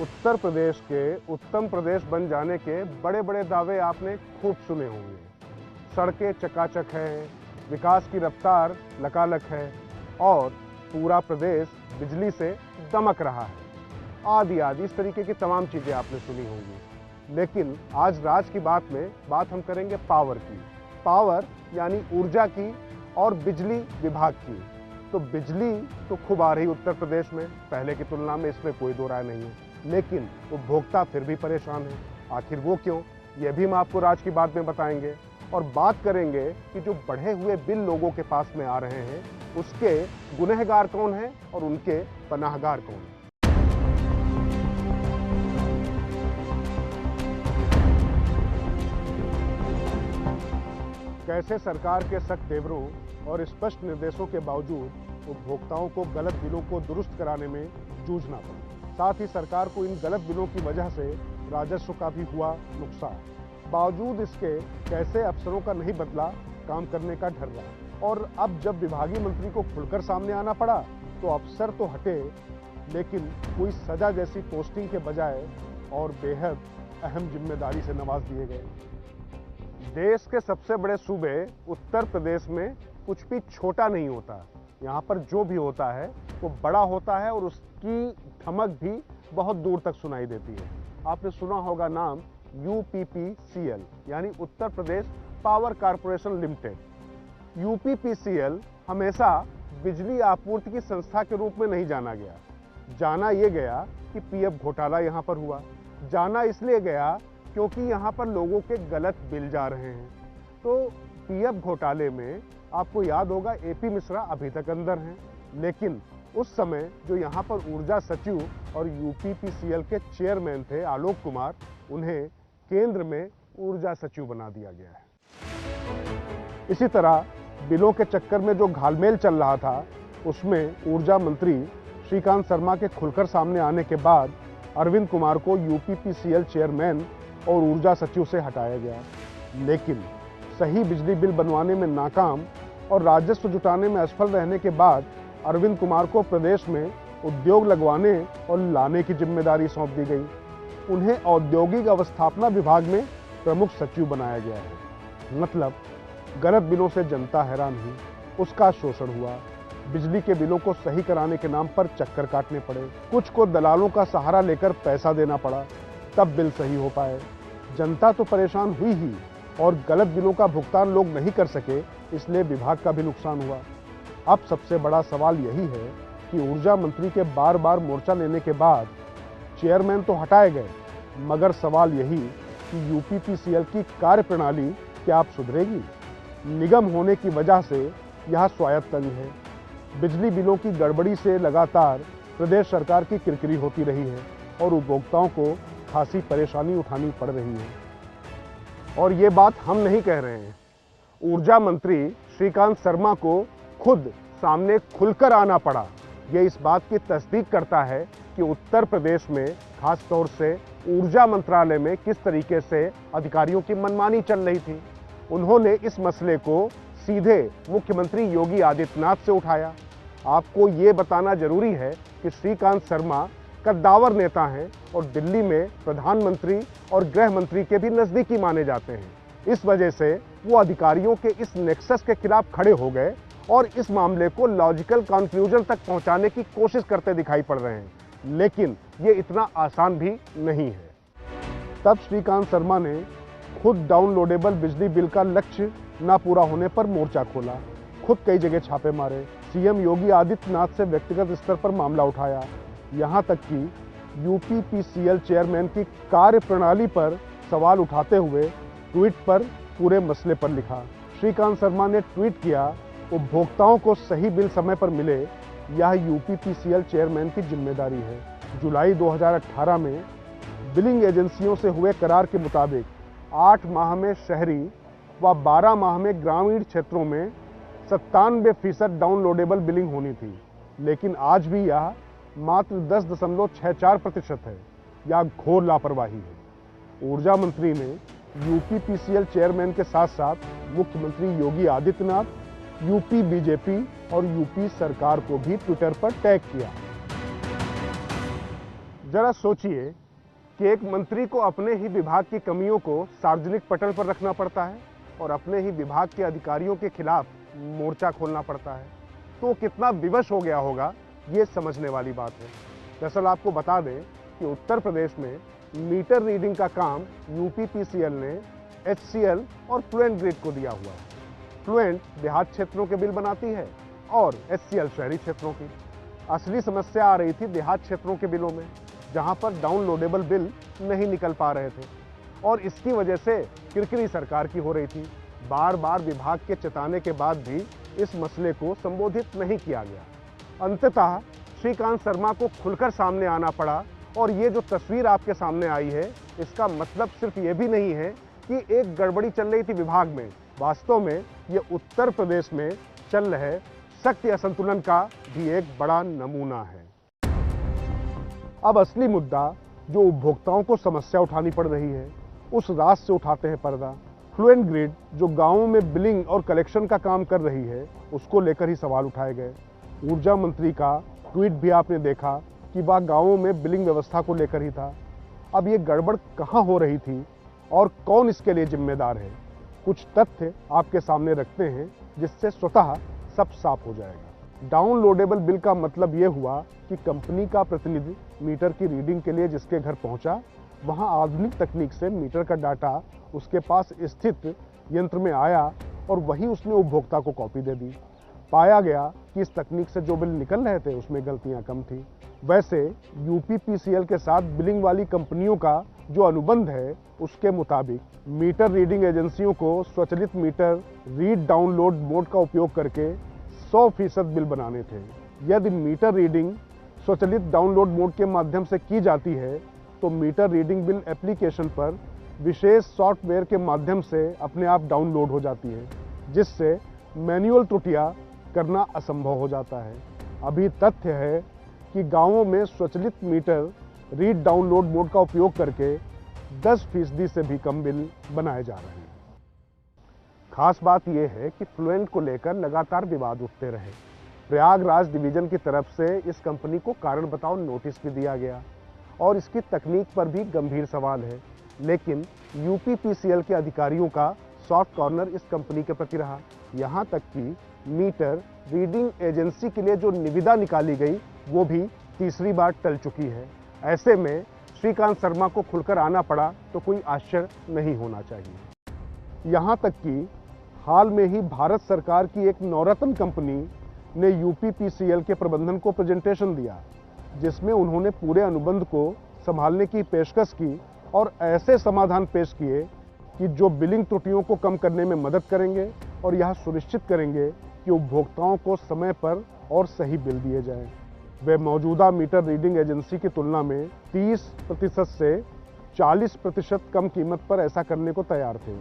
उत्तर प्रदेश के उत्तम प्रदेश बन जाने के बड़े बड़े दावे आपने खूब सुने होंगे। सड़कें चकाचक हैं, विकास की रफ्तार लकालक है और पूरा प्रदेश बिजली से दमक रहा है। आदि आदि इस तरीके की तमाम चीज़ें आपने सुनी होंगी। लेकिन आज राज की बात हम करेंगे पावर की। पावर यानी ऊर्जा की और बिजली विभाग की। तो बिजली तो खूब आ रही उत्तर प्रदेश में, पहले की तुलना में, इसमें कोई दो राय नहीं है। लेकिन उपभोक्ता फिर भी परेशान है। आखिर वो क्यों, ये भी हम आपको राज की बात में बताएंगे। और बात करेंगे कि जो बढ़े हुए बिल लोगों के पास में आ रहे हैं, उसके गुनहगार कौन हैं और उनके पनाहगार कौन हैं। कैसे सरकार के सख्त तेवरों और स्पष्ट निर्देशों के बावजूद उपभोक्ताओं को गलत बिलों को दुरुस्त कराने में जूझना पड़ा। साथ ही सरकार को इन गलत बिलों की वजह से राजस्व का भी हुआ नुकसान। बावजूद इसके कैसे अफसरों का नहीं बदला काम करने का ढर्रा। और अब जब विभागीय मंत्री को खुलकर सामने आना पड़ा तो अफसर तो हटे, लेकिन कोई सजा जैसी पोस्टिंग के बजाय और बेहद अहम जिम्मेदारी से नवाज दिए गए। देश के सबसे बड़े सूबे उत्तर प्रदेश में कुछ भी छोटा नहीं होता। यहाँ पर जो भी होता है वो बड़ा होता है और उसकी धमक भी बहुत दूर तक सुनाई देती है। आपने सुना होगा नाम UPPCL यानी Uttar Pradesh power corporation limited. UPPCL हमेशा बिजली आपूर्ति की संस्था के रूप में नहीं जाना गया। जाना ये गया कि PF घोटाला यहाँ पर हुआ। जाना इसलिए गया क्योंकि यहाँ पर लोगों के गलत बिल जा रहे हैं। तो PF घोटाले में आपको याद होगा AP मिश्रा अभी तक अंदर हैं, लेकिन उस समय जो यहाँ पर ऊर्जा सचिव और UPPCL के चेयरमैन थे आलोक कुमार, उन्हें केंद्र में ऊर्जा सचिव बना दिया गया है। इसी तरह बिलों के चक्कर में जो घालमेल चल रहा था, उसमें ऊर्जा मंत्री श्रीकांत शर्मा के खुलकर सामने आने के बाद अरविंद कुमार को UPPCL चेयरमैन और ऊर्जा सचिव से हटाया गया। लेकिन सही बिजली बिल बनवाने में नाकाम और राजस्व जुटाने में असफल रहने के बाद अरविंद कुमार को प्रदेश में उद्योग लगवाने और लाने की जिम्मेदारी सौंप दी गई। उन्हें औद्योगिक अवस्थापना विभाग में प्रमुख सचिव बनाया गया है। मतलब गलत बिलों से जनता हैरान हुई, उसका शोषण हुआ, बिजली के बिलों को सही कराने के नाम पर चक्कर काटने पड़े, कुछ को दलालों का सहारा लेकर पैसा देना पड़ा, तब बिल सही हो पाए। जनता तो परेशान हुई ही और गलत बिलों का भुगतान लोग नहीं कर सके, इसलिए विभाग का भी नुकसान हुआ। अब सबसे बड़ा सवाल यही है कि ऊर्जा मंत्री के बार बार मोर्चा लेने के बाद चेयरमैन तो हटाए गए, मगर सवाल यही कि UPPCL की कार्यप्रणाली क्या अब सुधरेगी। निगम होने की वजह से यह स्वायत्त अंग है। बिजली बिलों की गड़बड़ी से लगातार प्रदेश सरकार की किरकिरी होती रही है और उपभोक्ताओं को खासी परेशानी उठानी पड़ रही है। और ये बात हम नहीं कह रहे हैं, ऊर्जा मंत्री श्रीकांत शर्मा को खुद सामने खुलकर आना पड़ा। ये इस बात की तस्दीक करता है कि उत्तर प्रदेश में खास तौर से ऊर्जा मंत्रालय में किस तरीके से अधिकारियों की मनमानी चल रही थी। उन्होंने इस मसले को सीधे मुख्यमंत्री योगी आदित्यनाथ से उठाया। आपको ये बताना जरूरी है कि श्रीकांत शर्मा कद्दावर नेता हैं और दिल्ली में प्रधानमंत्री और गृह मंत्री के भी नजदीकी माने जाते हैं। इस वजह से वो अधिकारियों के इस नेक्सस के खिलाफ खड़े हो गए और इस मामले को लॉजिकल कंक्लूजन तक पहुंचाने की कोशिश करते दिखाई पड़ रहे हैं। लेकिन ये इतना आसान भी नहीं है। तब श्रीकांत शर्मा ने खुद डाउनलोडेबल बिजली बिल का लक्ष्य न पूरा होने पर मोर्चा खोला, खुद कई जगह छापे मारे, CM योगी आदित्यनाथ से व्यक्तिगत स्तर पर मामला उठाया, यहाँ तक कि UPPCL चेयरमैन की कार्यप्रणाली पर सवाल उठाते हुए ट्वीट पर पूरे मसले पर लिखा। श्रीकांत शर्मा ने ट्वीट किया, उपभोक्ताओं को सही बिल समय पर मिले, यह UPPCL चेयरमैन की जिम्मेदारी है। जुलाई 2018 में बिलिंग एजेंसियों से हुए करार के मुताबिक 8 माह में शहरी व 12 माह में ग्रामीण क्षेत्रों में 97% डाउनलोडेबल बिलिंग होनी थी, लेकिन आज भी यह मात्र 10.64% है। यह घोर लापरवाही है। ऊर्जा मंत्री ने UPPCL चेयरमैन के साथ साथ मुख्यमंत्री योगी आदित्यनाथ, UP BJP और UP सरकार को भी ट्विटर पर टैग किया। जरा सोचिए कि एक मंत्री को अपने ही विभाग की कमियों को सार्वजनिक पटल पर रखना पड़ता है और अपने ही विभाग के अधिकारियों के खिलाफ मोर्चा खोलना पड़ता है, तो कितना विवश हो गया होगा, ये समझने वाली बात है। दरअसल आपको बता दें कि उत्तर प्रदेश में मीटर रीडिंग का काम यूपीपीसीएल ने एचसीएल और फ्लुएंट ग्रिड को दिया हुआ है। फ्लुएंट देहात क्षेत्रों के बिल बनाती है और एचसीएल शहरी क्षेत्रों की। असली समस्या आ रही थी देहात क्षेत्रों के बिलों में, जहां पर डाउनलोडेबल बिल नहीं निकल पा रहे थे और इसकी वजह से किरकिरी सरकार की हो रही थी। बार बार विभाग के चेताने के बाद भी इस मसले को संबोधित नहीं किया गया। अंततः श्रीकांत शर्मा को खुलकर सामने आना पड़ा और ये जो तस्वीर आपके सामने आई है, इसका मतलब सिर्फ ये भी नहीं है कि एक गड़बड़ी चल रही थी विभाग में। वास्तव में ये उत्तर प्रदेश में चल रहे शक्ति असंतुलन का भी एक बड़ा नमूना है। अब असली मुद्दा जो उपभोक्ताओं को समस्या उठानी पड़ रही है, उस राज से उठाते हैं पर्दा। फ्लुएंट ग्रिड जो गांवों में बिलिंग और कलेक्शन का काम कर रही है, उसको लेकर ही सवाल उठाए गए। ऊर्जा मंत्री का ट्वीट भी आपने देखा कि वह गांवों में बिलिंग व्यवस्था को लेकर ही था। अब ये गड़बड़ कहाँ हो रही थी और कौन इसके लिए जिम्मेदार है, कुछ तथ्य आपके सामने रखते हैं जिससे स्वतः सब साफ हो जाएगा। डाउनलोडेबल बिल का मतलब ये हुआ कि कंपनी का प्रतिनिधि मीटर की रीडिंग के लिए जिसके घर पहुंचा, वहां आधुनिक तकनीक से मीटर का डाटा उसके पास स्थित यंत्र में आया और वहीं उसने उपभोक्ता को कॉपी दे दी। पाया गया कि इस तकनीक से जो बिल निकल रहे थे उसमें गलतियां कम थी। वैसे यूपीपीसीएल के साथ बिलिंग वाली कंपनियों का जो अनुबंध है, उसके मुताबिक मीटर रीडिंग एजेंसियों को स्वचालित मीटर रीड डाउनलोड मोड का उपयोग करके 100% बिल बनाने थे। यदि मीटर रीडिंग स्वचालित डाउनलोड मोड के माध्यम से की जाती है तो मीटर रीडिंग बिल एप्लीकेशन पर विशेष सॉफ्टवेयर के माध्यम से अपने आप डाउनलोड हो जाती है, जिससे मैनुअल त्रुटियां करना असंभव हो जाता है। अभी तथ्य है कि गांवों में स्वचालित मीटर रीड डाउनलोड मोड का उपयोग करके 10% से भी कम बिल बनाए जा रहे हैं। खास बात यह है कि फ्लुएंट को लेकर लगातार विवाद उठते रहे। प्रयागराज डिवीजन की तरफ से इस कंपनी को कारण बताओ नोटिस भी दिया गया और इसकी तकनीक पर भी गंभीर सवाल है, लेकिन यूपीपीसीएल के अधिकारियों का सॉफ्ट कॉर्नर इस कंपनी के प्रति रहा। यहाँ तक कि मीटर रीडिंग एजेंसी के लिए जो निविदा निकाली गई, वो भी तीसरी बार टल चुकी है। ऐसे में श्रीकांत शर्मा को खुलकर आना पड़ा तो कोई आश्चर्य नहीं होना चाहिए। यहाँ तक कि हाल में ही भारत सरकार की एक नवरत्न कंपनी ने यूपीपीसीएल के प्रबंधन को प्रेजेंटेशन दिया, जिसमें उन्होंने पूरे अनुबंध को संभालने की पेशकश की और ऐसे समाधान पेश किए कि जो बिलिंग त्रुटियों को कम करने में मदद करेंगे और यह सुनिश्चित करेंगे कि उपभोक्ताओं को समय पर और सही बिल दिए जाएं। वे मौजूदा मीटर रीडिंग एजेंसी की तुलना में 30% से 40% कम कीमत पर ऐसा करने को तैयार थे,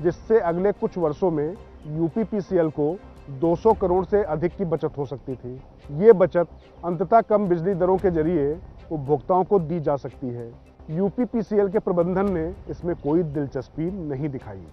जिससे अगले कुछ वर्षों में यूपीपीसीएल को 200 करोड़ से अधिक की बचत हो सकती थी। ये बचत अंततः कम बिजली दरों के जरिए उपभोक्ताओं को दी जा सकती है। यूपीपीसीएल के प्रबंधन ने इसमें कोई दिलचस्पी नहीं दिखाई।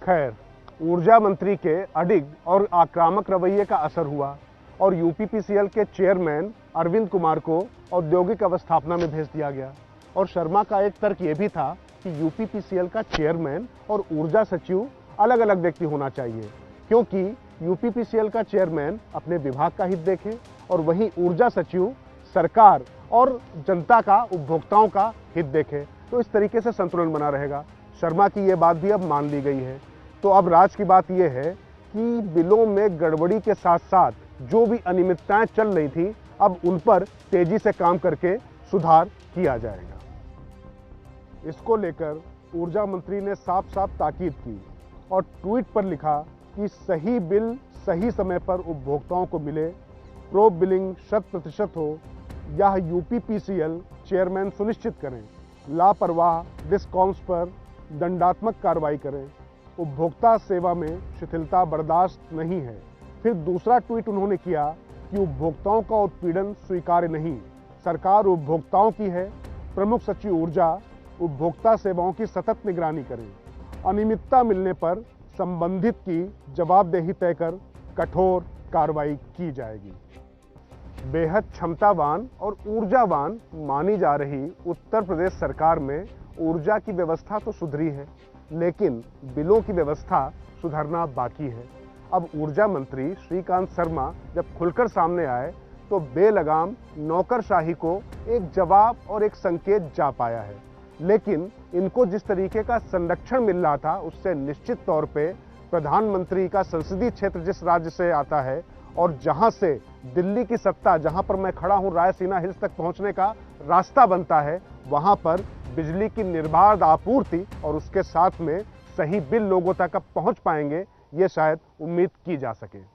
खैर, ऊर्जा मंत्री के अडिग और आक्रामक रवैये का असर हुआ और यूपीपीसीएल के चेयरमैन अरविंद कुमार को औद्योगिक अवस्थापना में भेज दिया गया। और शर्मा का एक तर्क ये भी था कि यूपीपीसीएल का चेयरमैन और ऊर्जा सचिव अलग अलग व्यक्ति होना चाहिए, क्योंकि यूपीपीसीएल का चेयरमैन अपने विभाग का हित देखे और वहीं ऊर्जा सचिव सरकार और जनता का, उपभोक्ताओं का हित देखे, तो इस तरीके से संतुलन बना रहेगा। शर्मा की ये बात भी अब मान ली गई है। तो अब राज की बात यह है कि बिलों में गड़बड़ी के साथ साथ जो भी अनियमितताएं चल रही थी, अब उन पर तेजी से काम करके सुधार किया जाएगा। इसको लेकर ऊर्जा मंत्री ने साफ साफ ताकीद की और ट्वीट पर लिखा कि सही बिल सही समय पर उपभोक्ताओं को मिले, प्रोब बिलिंग 100% हो, यह यूपीपीसीएल चेयरमैन सुनिश्चित करें। लापरवाह डिस्कॉम्स पर दंडात्मक कार्रवाई करें। उपभोक्ता सेवा में शिथिलता बर्दाश्त नहीं है। फिर दूसरा ट्वीट उन्होंने किया कि उपभोक्ताओं का उत्पीड़न स्वीकार्य नहीं, सरकार उपभोक्ताओं की है। प्रमुख सचिव ऊर्जा उपभोक्ता सेवाओं की सतत निगरानी करें। अनियमितता मिलने पर संबंधित की जवाबदेही तय कर कठोर कार्रवाई की जाएगी। बेहद क्षमतावान और ऊर्जावान मानी जा रही उत्तर प्रदेश सरकार में ऊर्जा की व्यवस्था तो सुधरी है, लेकिन बिलों की व्यवस्था सुधरना बाकी है। अब ऊर्जा मंत्री श्रीकांत शर्मा जब खुलकर सामने आए तो बेलगाम नौकरशाही को एक जवाब और एक संकेत जा पाया है। लेकिन इनको जिस तरीके का संरक्षण मिल रहा था उससे निश्चित तौर पे प्रधानमंत्री का संसदीय क्षेत्र जिस राज्य से आता है और जहां से दिल्ली की सत्ता, जहां पर मैं खड़ा हूं, रायसीना हिल्स तक पहुंचने का रास्ता बनता है, वहां पर बिजली की निर्बाध आपूर्ति और उसके साथ में सही बिल लोगों तक पहुंच पाएंगे, ये शायद उम्मीद की जा सके।